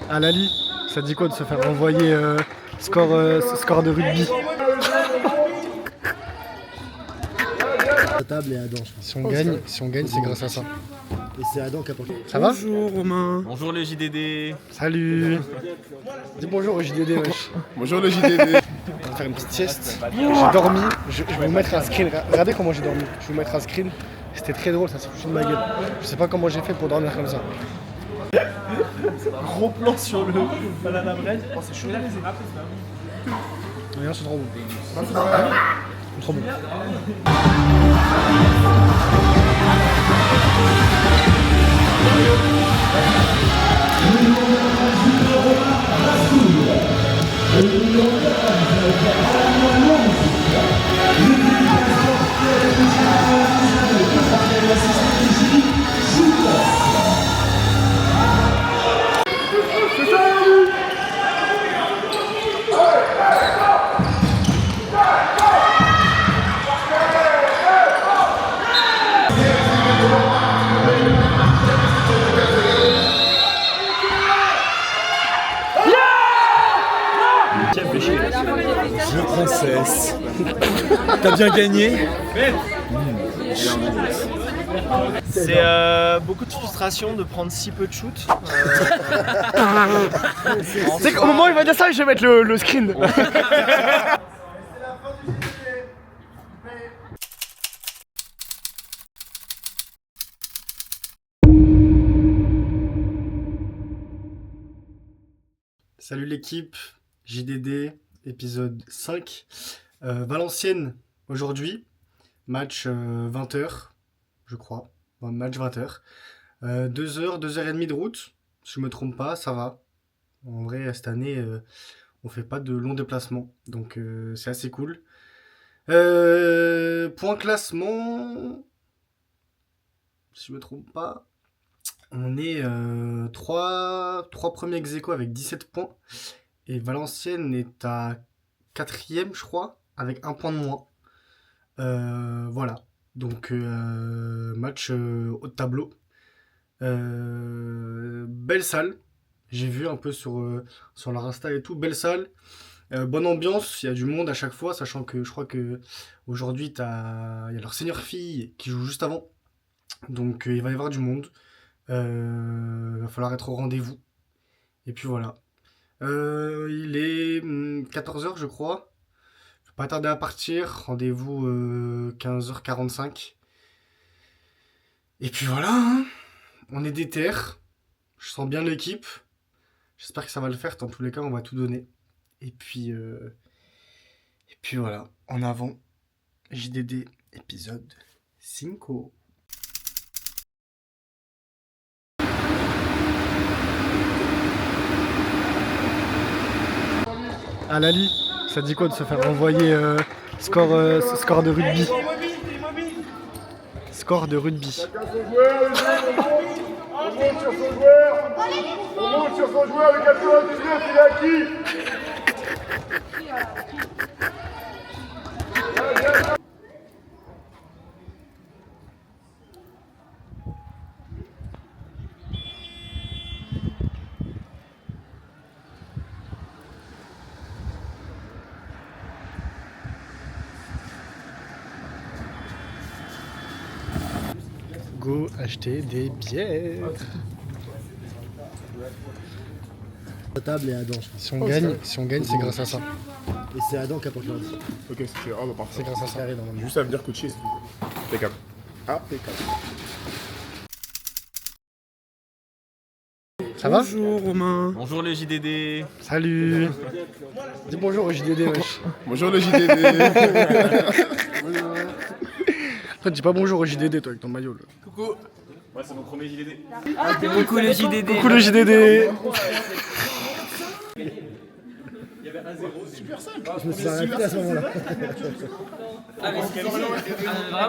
Ah Lali, ça dit quoi de se faire renvoyer score de rugby? La table et Adam, je pense. Si on gagne, c'est grâce à ça. Et c'est Adam qui a porté. Ça va? Bonjour Romain. Bonjour le JDD. Salut. Dis bonjour au JDD, wesh. Bonjour le JDD. On va faire une petite sieste. J'ai dormi, je vais vous mettre un screen. Regardez comment j'ai dormi. Je vais vous mettre un screen. C'était très drôle, ça s'est foutu de ma gueule. Je sais pas comment j'ai fait pour dormir comme ça. Gros plan sur le banana bread. Oh, c'est chaud. Regarde, c'est trop bon. C'est trop bon. Je princesse. T'as bien gagné. C'est beaucoup de frustration de prendre si peu de shoot. C'est qu'au moment où il va dire ça, je vais mettre le screen. Salut l'équipe, JDD, épisode 5. Valenciennes aujourd'hui, match 20h, je crois. Bon, match 20h. 2h, 2h30 de route, si je me trompe pas, ça va. En vrai, cette année, on fait pas de longs déplacements, donc c'est assez cool. Point classement, si je me trompe pas, on est 3 premiers ex-aequo avec 17 points. Et Valenciennes est à 4ème, je crois, avec 1 point de moins. Voilà. Donc, match haut de tableau. Belle salle. J'ai vu un peu sur leur Insta et tout. Belle salle. Bonne ambiance. Il y a du monde à chaque fois, sachant que je crois que aujourd'hui, il y a leur senior fille qui joue juste avant. Donc, il va y avoir du monde. Il va falloir être au rendez-vous. Et puis voilà. Il est 14h, je crois. Je vais pas tarder à partir. Rendez-vous 15h45. Et puis voilà, hein. On est déter. Je sens bien l'équipe. J'espère que ça va le faire. Dans tous les cas, on va tout donner. Et puis voilà. En avant. JDD, épisode 5. Ah Lali, ça dit quoi de se faire renvoyer score de rugby? Score de rugby. On monte sur son joueur, le 99, il est à qui? Go acheter des bières. La table et Adam, je pense. Si on gagne, c'est grâce à ça. Et c'est Adam qui a porté. Ok, c'est sûr. Ah bah parfait. C'est grâce à ça. Carré normalement. Juste à venir coacher, c'est tout. Impeccable. Impeccable. Ça va? Bonjour Romain. Bonjour le JDD. Salut. Dis bonjour au JDD, wesh. Bonjour le JDD. Toi, dis pas bonjour au JDD, toi, avec ton maillot, là. Coucou. Ouais, c'est mon premier JDD. Coucou le JDD. Coucou le JDD. Je me suis arrêté à ce moment-là.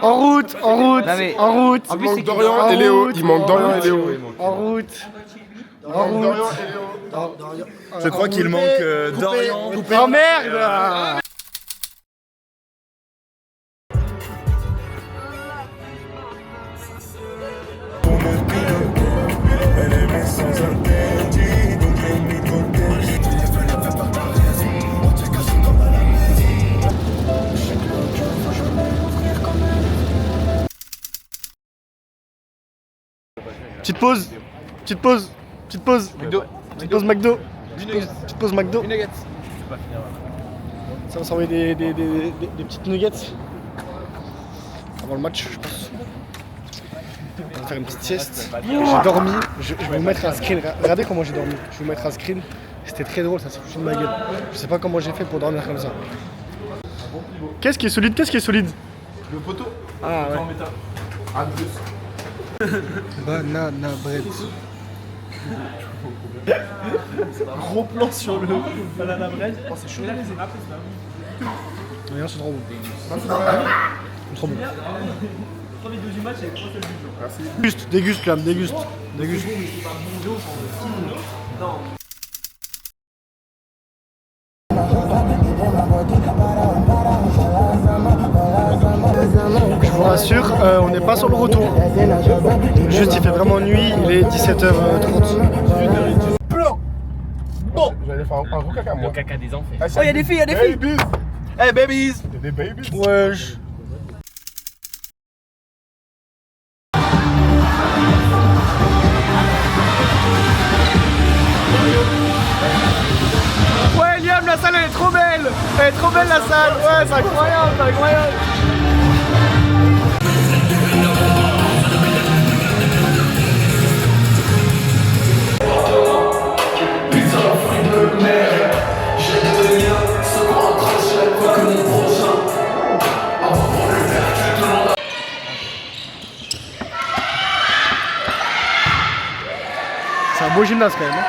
En route, en route, en route. Il manque Dorian et Léo. Il manque Dorian et Léo. En route. En route. Je crois qu'il manque Dorian. Oh merde! Elle aimait sans interdit, donc j'ai mis Petite pause. Petite pause. Petite pause. McDo. Petite pause McDo. Petite pause McDo. Ça, on s'en envoyer des petites nuggets avant le match, je pense. On va faire une petite sieste. J'ai dormi. Je vais vous mettre un screen. Regardez comment j'ai dormi. Je vais vous mettre un screen. C'était très drôle, ça s'est foutu de ma gueule. Je sais pas comment j'ai fait pour dormir comme ça. Qu'est-ce qui est solide? Qu'est-ce qui est solide? Le poteau. Ah ouais. En métal. Ah, plus. Banana bread. Gros plan sur le banana bread. Oh, c'est chaud. Rien, c'est trop bon. C'est trop bon. Déguste, déguste, Clam, déguste. Déguste. Je vous rassure, on n'est pas sur le retour. Juste, il fait vraiment nuit, il est 17h30. Bon. J'allais faire un gros caca, moi. Le caca des enfants. Oh, y'a des filles, y'a des filles. Babies. Hey babies. Y'a des babies. Wesh. Ouais, Liam, la salle elle est trop belle. Elle est trop belle la salle. Ouais, c'est incroyable, c'est incroyable. C'est un beau gymnase quand même. Hein.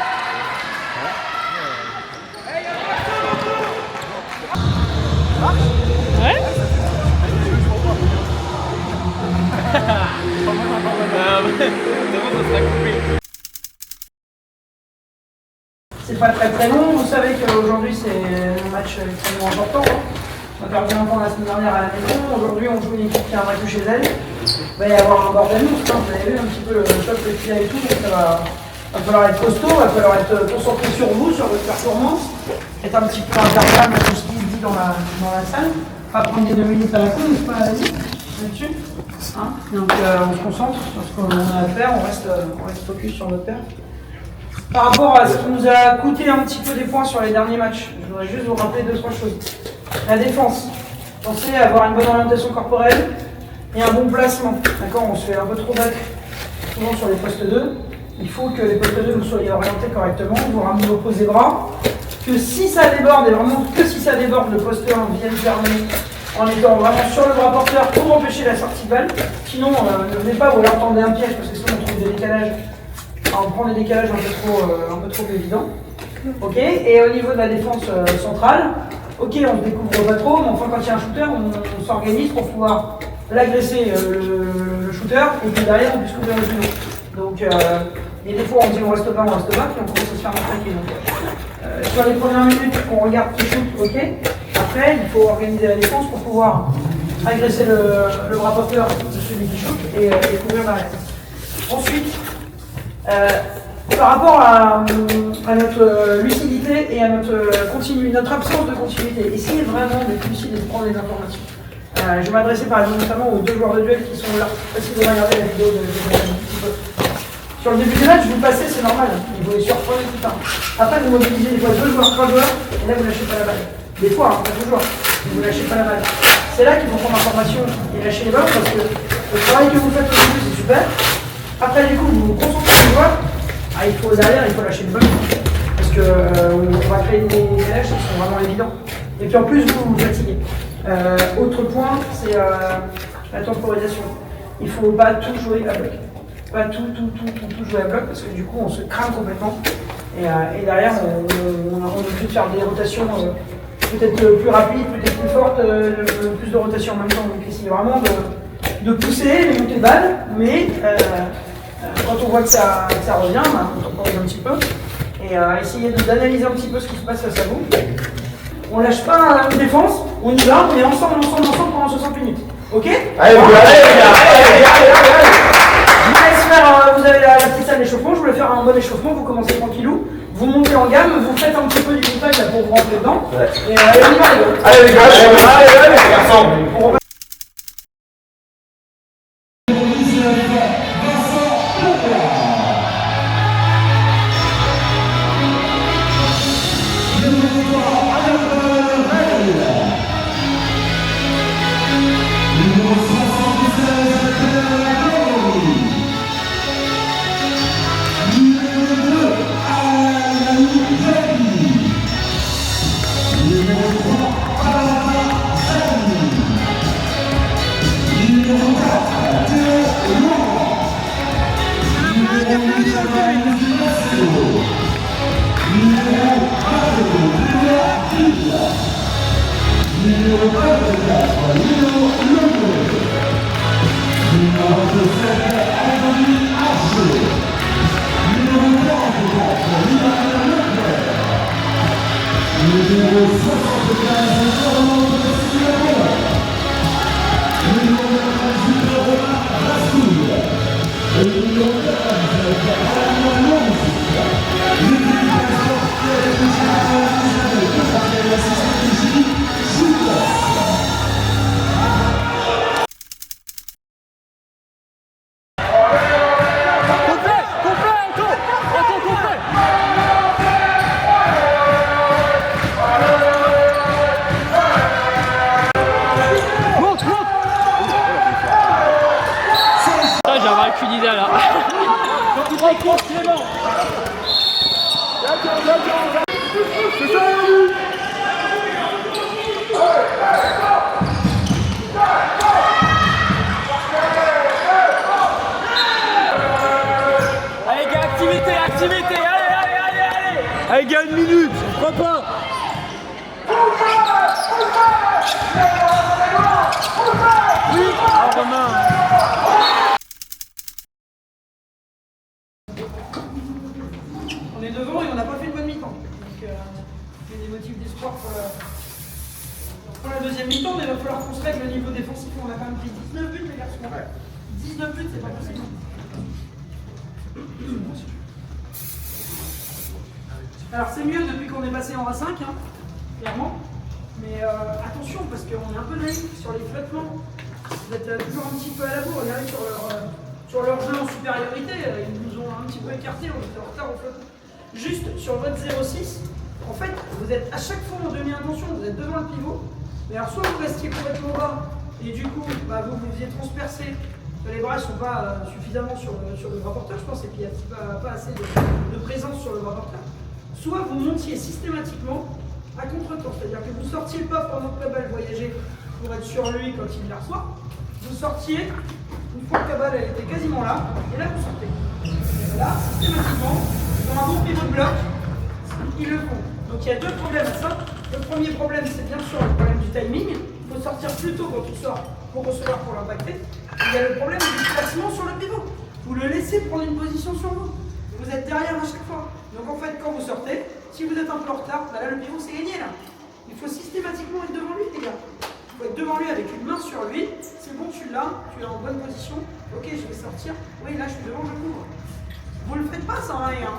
C'est pas très long, vous savez qu'aujourd'hui c'est un match extrêmement important. Hein. On a perdu un point la semaine dernière à la maison, aujourd'hui on joue une équipe qui a un match chez elle. Il va y avoir un bordel monstre, hein. Vous avez vu un petit peu le choc qu'il y a et tout, donc ça va falloir être costaud, il va falloir être concentré sur vous, sur votre performance, être un petit peu imperméable à tout ce qui se dit dans la salle, pas prendre des 2 minutes à la con, n'est-ce pas là-dessus hein. Donc on se concentre sur ce qu'on a à faire, on reste focus sur notre paire. Par rapport à ce qui nous a coûté un petit peu des points sur les derniers matchs, je voudrais juste vous rappeler 2-3 choses. La défense, pensez à avoir une bonne orientation corporelle et un bon placement. D'accord, on se fait un peu trop battre souvent sur les postes 2. Il faut que les postes 2 vous soyez orientés correctement, vous ramenez vos posés bras, que si ça déborde, et vraiment que si ça déborde, le poste 1 vienne fermer en étant vraiment sur le bras porteur pour empêcher la sortie de balle. Sinon, ne venez pas, vous leur tendez un piège parce que sinon on trouve des décalages. On prend des décalages un peu trop évidents. Ok. Et au niveau de la défense centrale, ok, on se découvre pas trop, mais enfin quand il y a un shooter, on s'organise pour pouvoir l'agresser le shooter et puis derrière on puisse couvrir le genou. Donc et des fois on dit on reste pas, puis on commence à se faire matraquer. Donc sur les premières minutes, on regarde qui shoot, ok. Après, il faut organiser la défense pour pouvoir agresser le bras porteur de celui qui shoot et couvrir l'arrière. Ensuite, par rapport à notre lucidité et à notre absence de continuité, essayez vraiment d'être lucide et de prendre les informations. Je m'adressais par exemple notamment aux 2 joueurs de duel qui sont là. Essayez de regarder la vidéo de un petit peu. Sur le début du match, vous passez, c'est normal. Vous les surprenez tout le temps. Après, vous mobilisez des fois 2 joueurs, 3 joueurs, et là vous lâchez pas la balle. Des fois, pas toujours, mais vous lâchez pas la balle. C'est là qu'il faut prendre l'information et lâcher les balles parce que le travail que vous faites au début, c'est super. Après, du coup, vous vous concentrez sur les joueurs. Derrière, il faut lâcher le ballon. Parce qu'on va créer des décalages qui sont vraiment évidents. Et puis en plus, vous vous fatiguez. Autre point, c'est la temporisation. Il ne faut pas tout jouer à bloc. Pas tout jouer à bloc parce que du coup, on se crame complètement. Et derrière, on est obligé de faire des rotations peut-être plus rapides, peut-être plus fortes, plus de rotations en même temps. Donc essayez vraiment de pousser les montées de balles, mais quand on voit que ça revient, on temporise un petit peu et essayez d'analyser un petit peu ce qui se passe face à vous. On lâche pas la défense, on y va, on est ensemble pendant 60 minutes. Ok? Allez, les gars, je vous laisse faire, vous avez la petite salle d'échauffement, je voulais faire un bon échauffement, vous commencez tranquillou, vous montez en gamme, vous faites un petit peu du contact là, pour vous rentrer dedans. Ouais. Et on y va les gars. Allez les gars, les garçons. Vincent Leclerc. J'avais aucune idée là. Allez gars, activité, allez. Allez gars, 1 minute, pourquoi pas. Oui, Romain. On est devant et on n'a pas fait une bonne mi-temps. Donc, il y a des motifs d'espoir pour la deuxième mi-temps, mais il va falloir qu'on se règle le niveau défensif. On a quand même pris 19 buts, les garçons. 19 buts, c'est pas possible. Alors, c'est mieux depuis qu'on est passé en A5, hein, clairement. Mais attention, parce qu'on est un peu naïf sur les flottements. Vous êtes toujours un petit peu à la bourre. Regardez sur leur jeu en supériorité, ils nous ont un petit peu écartés, on était en retard au flottement. Juste sur votre 0,6, en fait, vous êtes à chaque fois en demi-intention, vous êtes devant le pivot. Mais alors, soit vous restiez complètement bas, et du coup, vous vous faisiez transpercer, les bras ne sont pas suffisamment sur le bras porteur, je pense, et puis il n'y a pas assez de présence sur le bras porteur. Soit vous montiez systématiquement à contre-temps, c'est-à-dire que vous ne sortiez pas pendant que la balle voyageait pour être sur lui quand il la reçoit. Vous sortiez une fois que la balle elle était quasiment là, et là vous sortez. Et là, systématiquement, ils ont un bon pivot de bloc, ils le font. Donc il y a deux problèmes à ça. Le premier problème, c'est bien sûr le problème du timing. Il faut sortir plus tôt quand il sort pour recevoir, pour l'impacter. Il y a le problème du placement sur le pivot. Vous le laissez prendre une position sur vous. Vous êtes derrière à chaque fois. Donc en fait, quand vous sortez, si vous êtes un peu en retard, là le pivot c'est gagné là. Il faut systématiquement être devant lui, les gars. Il faut être devant lui avec une main sur lui. C'est bon, tu l'as en bonne position. Ok, je vais sortir. Oui, là je suis devant, je couvre. Vous le faites pas sans rien.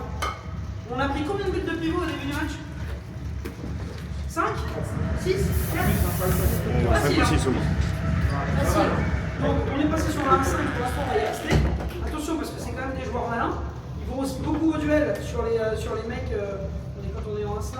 On a pris combien de buts de pivot au début du match? 5 6 4 Facile. Facile. Donc on est passé sur un 5, pour l'instant on va y rester. Attention parce que c'est quand même des joueurs malins. Ils vont aussi beaucoup au duel sur les mecs. Quand on est en 1-5,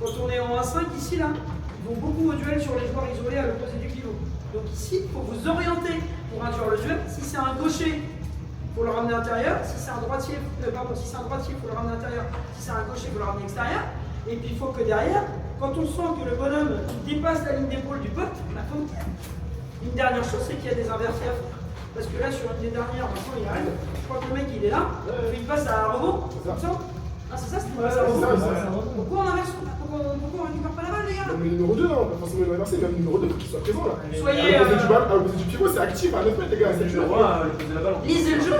quand on est en 1-5 ici là, ils vont beaucoup au duel sur les joueurs isolés à l'opposé du pivot. Donc ici, il faut vous orienter pour induire le duel. Si c'est un gaucher, il faut le ramener intérieur. Si c'est un droitier, il faut le ramener intérieur. Si c'est un gaucher, il faut le ramener extérieur. Et puis il faut que derrière, quand on sent que le bonhomme dépasse la ligne d'épaule du pote, il faut le tirer. Une dernière chose, c'est qu'il y a des inversés à faire. Parce que là, sur une des dernières, maintenant il arrive, je crois que le mec il est là, il passe à un rebond, comme ça. Ah, c'est ça, c'est une passe à un rebond. Pourquoi on inverse? Pourquoi on récupère pas la balle, les gars? Même le numéro 2, pas forcément l'inverser, même le numéro 2, il faut qu'il soit présent là. Soyez. À l'opposé du pivot, c'est actif à 9 mètres, les gars. C'est le droit, lisez le jeu.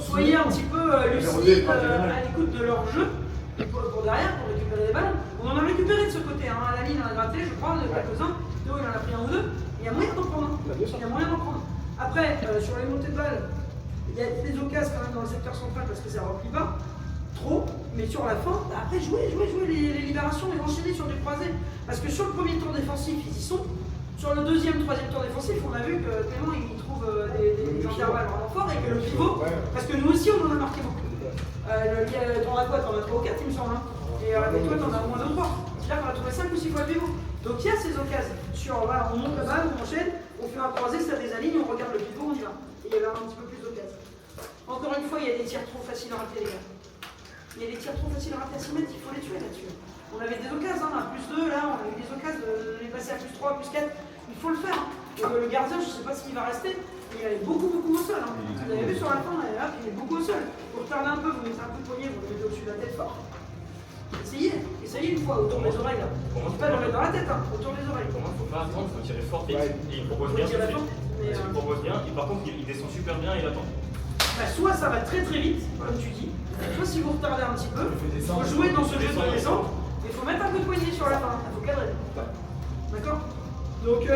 Soyez un petit peu lucide à l'écoute de leur jeu. Pour derrière, pour récupérer les ballons. On en a récupéré de ce côté, hein. À la ligne, on a gratté, je crois, de quelques-uns. Théo, il en a pris un ou deux. Il y a moyen d'en prendre. Il y a moyen d'en prendre. Après, sur les montées de balles, il y a des occasions quand même dans le secteur central parce que ça ne replie pas trop. Mais sur la fin, après, jouez les libérations et enchaîner sur du croisé. Parce que sur le premier tour défensif, ils y sont. Sur le deuxième, troisième tour défensif, on a vu que Clément, il trouve des intervalles vraiment forts et que le pivot, parce que nous aussi, on en a marqué beaucoup. T'en as quoi? T'en as 3 ou 4, il me semble. Hein. Et toi, t'en as au moins 2 ou 3. C'est-à-dire qu'on a trouvé 5 ou 6 fois le pivot. Donc il y a ces occasions. Voilà, on monte la balle, on enchaîne, on fait un croisé, ça désaligne, on regarde le pivot, on y va. Et il y avait un petit peu plus d'occasions. Encore une fois, il y a des tirs trop faciles à rater, les gars. Il y a des tirs trop faciles à rater à 6 mètres, il faut les tuer là-dessus. On avait des occasions, hein, à plus 2, là, on a eu des occasions de les passer à plus 3, plus 4. Il faut le faire. Hein. Et le gardien, je ne sais pas s'il va rester, mais il allait beaucoup au sol. Hein. Vous avez vu sur la fin, là, il est beaucoup au sol. Pour retarder un peu, vous mettez un coup de poignet, vous le mettez au-dessus de la tête fort. Essayez essayé une fois autour des oreilles là. Faut pas le mettre dans la tête, hein, autour des oreilles. Pour moi, faut pas attendre, faut tirer fort vite. Et il propose bien tout de suite. Parce qu'il propose bien, et par contre, il descend super bien et il attend. Bah, soit ça va très très vite, comme tu dis, soit si vous retardez un petit peu, il faut jouer dans ce jeu de descente, et il faut mettre un peu de poignet sur la fin, il faut cadrer. D'accord? Donc bon,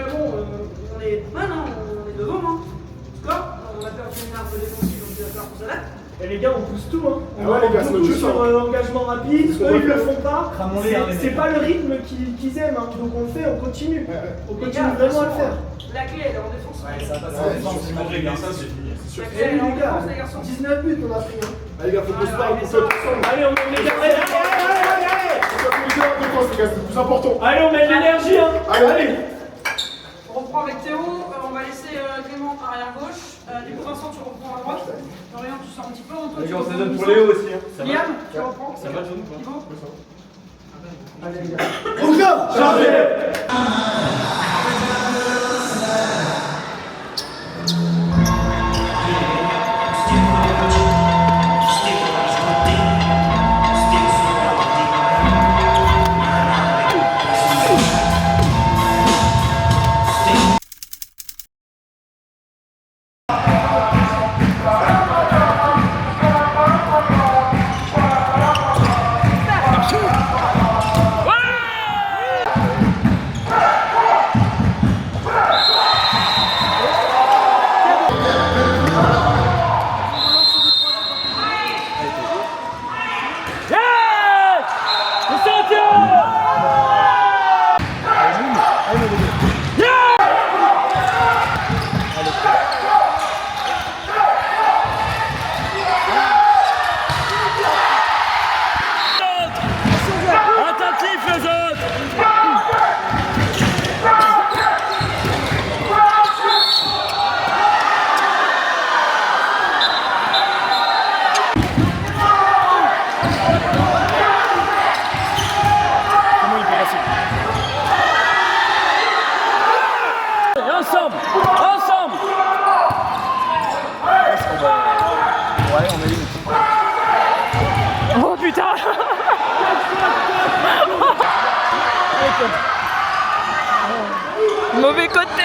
on est. Ah non, on est devant, hein. Score, on a perdu une arme défensive, donc il va falloir qu'on s'adapte. Et les gars, on pousse tout, hein. On ouais, les gars, c'est beaucoup notre jeu, sur engagement rapide. Eux, ils le font pas. C'est pas le rythme qu'ils aiment, hein. Donc on le fait, on continue. On Les continue gars, vraiment à le faire. La clé, elle est en défense. Ouais, ça va passer Ouais, en défense. Si vous réglez ça, c'est fini. La clé, Et elle est en les gars, défense, les garçons. 19 buts on a pris, hein. Allez, les gars, faut qu'on se parle, mais faut ça- qu'on ensemble. Allez, on met les gars. Allez, Faut qu'on se parle en défense, les gars, c'est le plus important. allez, on met de l'énergie, hein. Allez. On reprend avec Théo, on va laisser Clément arrière gauche. Du coup, Vincent, tu reprends à droite. Dorian, tu sors un petit peu. Antoine, tu reprends donne au pour centre. Léo aussi. Hein. Liam, tu reprends. Ça va, John, ou pas? Thibaut. Allez, les gars. Chargez. Attentif les autres. Et ensemble, ensemble. Oh putain. Mauvais côté.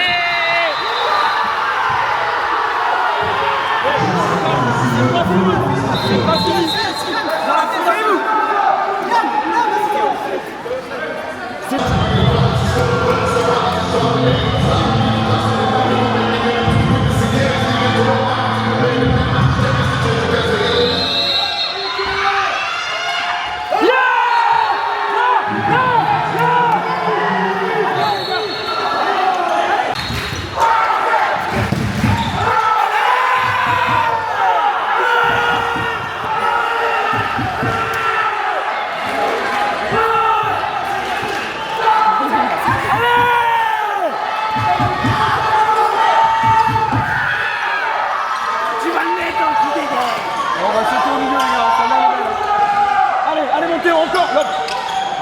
Allez, montez encore. Hop.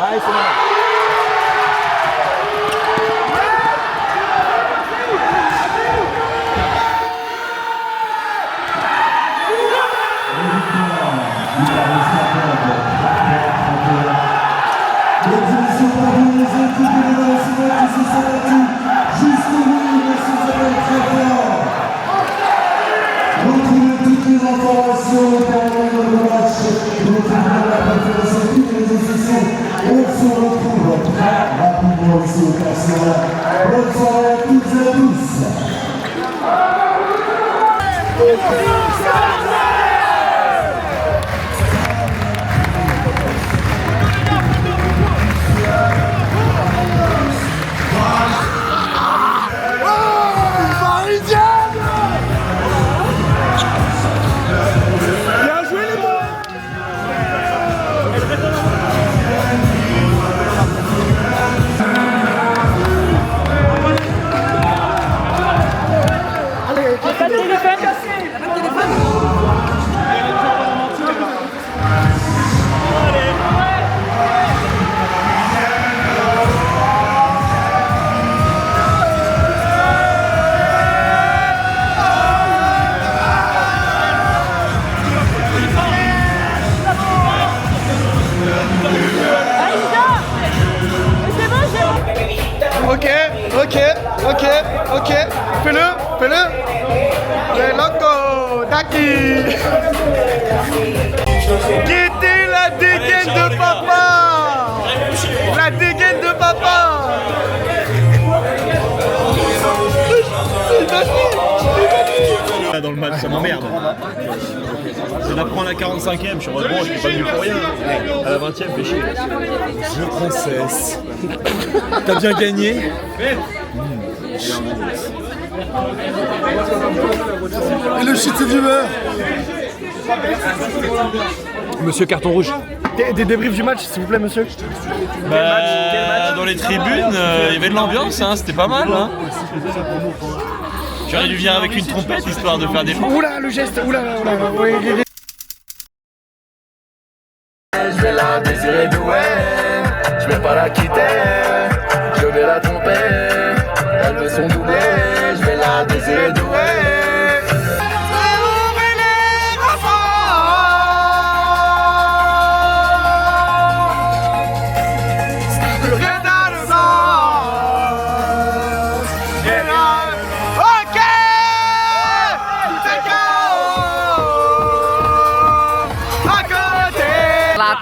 Allez, c'est bon. Retrouvez toutes les informations concernant le match. Retrouvez la préférence sur toutes les réseaux sociaux. On se retrouve très rapidement ici au Casino. Bonne soirée à toutes et à tous. Allez, téléphone. Guettez la dégaine de papa. La dégaine de papa. Dans le match, ça m'emmerde. C'est d'apprendre à la 45e, je suis heureusement, je suis pas venu pour rien. À la 20e, fais chier. Je princesse. T'as bien gagné. Et le shit c'est d'humeur. Monsieur carton rouge. Des débriefs du match, s'il vous plaît, monsieur. Bah, dans les tribunes, il y avait de l'ambiance, hein, c'était pas mal. Hein. J'aurais dû venir avec une trompette histoire de faire des chants. Oula, le geste, oula. Oui, Je vais la désirer douée, je vais pas la quitter, je vais la tromper, elle veut son doublé, je vais la désirer douée.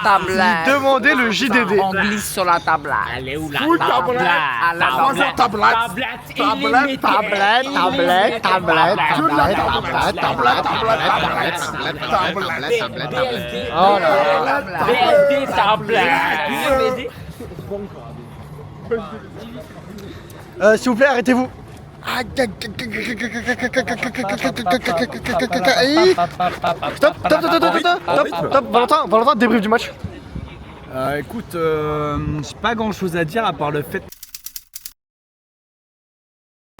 Tablette. Demandez le JDD. On glisse sur la tablette. Elle est où la tablette? À la tablette. Oh là là. BLD tablette. S'il vous plaît, arrêtez-vous. Stop. Valentin, débrief du match. Écoute, j'ai pas grand chose à dire à part le fait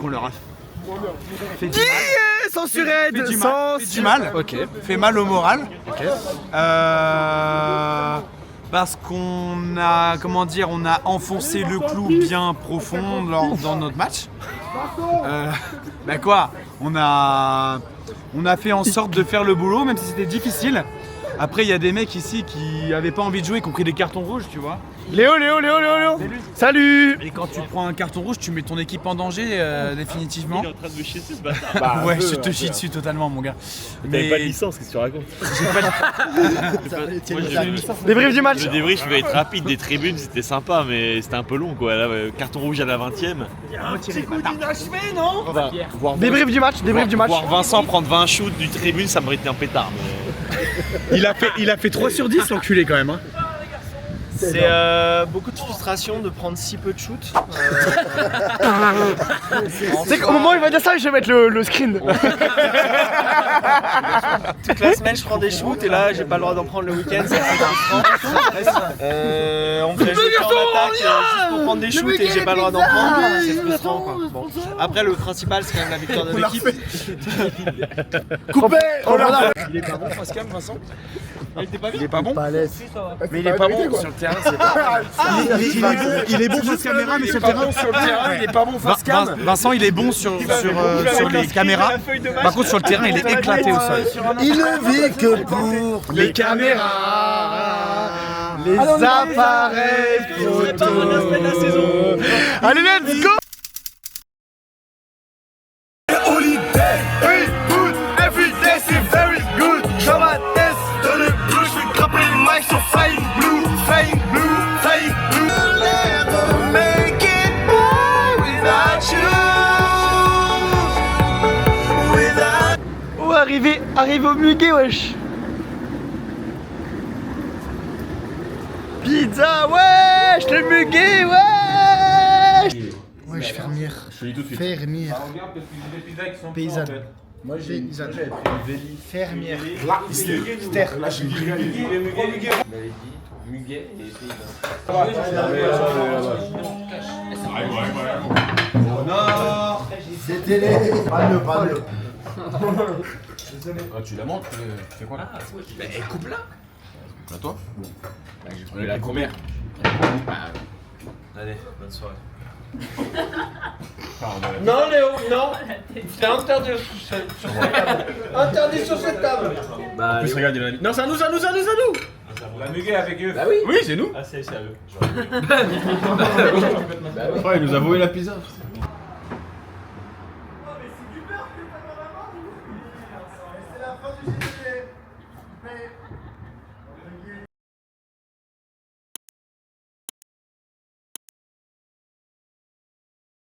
qu'on leur a fait du mal. Ok. Fait mal au moral. Ok. Parce qu'on a, on a enfoncé le clou bien profond dans notre match. On a fait en sorte de faire le boulot, même si c'était difficile. Après, il y a des mecs ici qui avaient pas envie de jouer, qui ont pris des cartons rouges, tu vois. Léo. Salut. Et quand tu prends un carton rouge, tu mets ton équipe en danger définitivement. Il est en train de me chier dessus ce bâtard. Ouais, je te chie dessus totalement, mon gars. T'avais pas de licence, qu'est-ce que tu racontes? Débrief du match. Le débrief, je vais être rapide. Des tribunes, c'était sympa, mais c'était un peu long, quoi. Là, carton rouge à la 20e. Débrief du match. Voir Vincent prendre 20 shoots du tribune, ça mérite un pétard. Mais... Il a fait 3 sur 10, l'enculé, quand même. Hein. C'est beaucoup de frustration de prendre si peu de shoots. C'est qu'au moment où il va dire ça, je vais mettre le screen. Toute la semaine je prends des shoots et là j'ai pas le droit d'en prendre le week-end, c'est frustrant. On me fait jouer en attaque juste pour prendre des shoots et j'ai pas le droit d'en prendre, c'est frustrant quoi. Bon. Après le principal c'est quand même la victoire de l'équipe. Coupé. Il est pas bon face cam Vincent? Il est pas bon. Mais il est pas bon sur le terrain, c'est pas... Il est bon face caméra, mais sur le terrain, il est pas bon face cam. Vincent, il est bon sur les caméras. Par contre, sur le terrain, il est éclaté au sol. Il ne vit que pour Les caméras, les appareils photo. Allez, let's go. Arrivé au muguet, wesh. Pizza, wesh, le muguet, wesh. Wesh, fermière. Fermière. Paysanne. Moi j'ai paysanne. Fermière. Ster. Muguet et C'était les... Pas le. Tu la montres, tu fais quoi là? coupe-la. À toi? La combien? Allez, bonne soirée. Non Léo, non. C'est interdit sur cette table. Interdit sur cette table. En plus, regarde, il a... Non, c'est à nous. La muguet avec eux. Bah oui. Oui, c'est nous. Ah, c'est à eux. Il nous a volé la pizza.